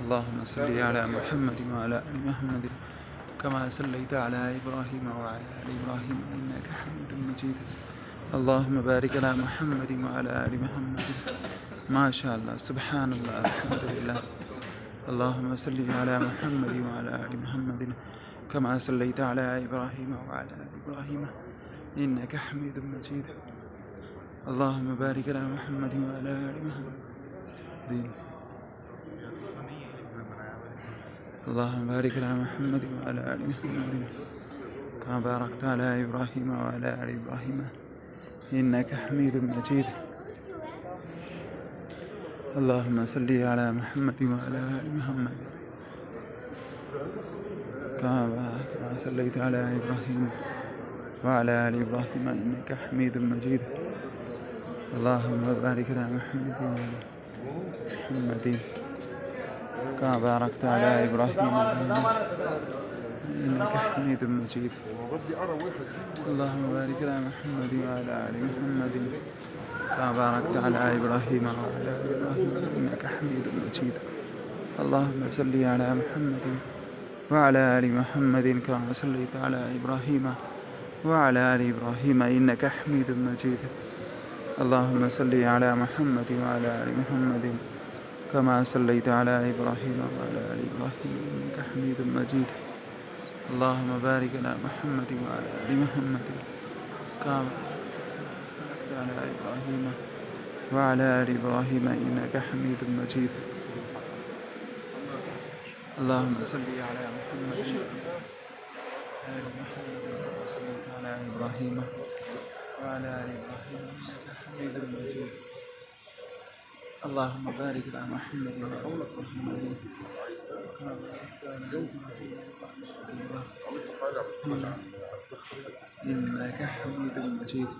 اللهم صل على محمد وعلى آل محمد كما صليت على إبراهيم وعلى آل إبراهيم إنك حميد مجيد. اللهم بارك على محمد وعلى آل محمد. ما شاء الله، سبحان الله، الحمد لله. اللهم صل على محمد وعلى آل محمد كما صليت على إبراهيم وعلى آل إبراهيم إنك حميد مجيد. اللهم بارك على محمد وعلى آل محمد. اللهم بارك على محمد وعلى آل محمد كما باركت على إبراهيم وعلى آل إبراهيم إنك حميد مجيد. اللهم صل على محمد وعلى آل محمد كما صليت على إبراهيم وعلى آل إبراهيم إنك حميد مجيد. اللهم بارك على محمد وعلى محمد كما باركت على إبراهيم إنك حميد مجيد. اللهم بارك على محمد وعلى آل محمد كما باركت على إبراهيم وعلى آل إبراهيم إنك حميد مجيد. اللهم صل على محمد وعلى آل محمد كما صليت على إبراهيم وعلى آل إبراهيم إنك حميد مجيد. اللهم صل على محمد وعلى آل محمد كما صليت على إبراهيم وعلى آل إبراهيم إنك حميد مجيد. اللهم بارك على محمد وعلى آل محمد كما باركت على إبراهيم وعلى آل إبراهيم إنك حميد مجيد. اللهم صل على محمد وعلى آل محمد كما صليت على إبراهيم وعلى آل إبراهيم إنك حميد مجيد. اللهم بارك على محمد وعلى آل محمد كما باركت على إبراهيم وعلى آل إبراهيم إنك حميد مجيد.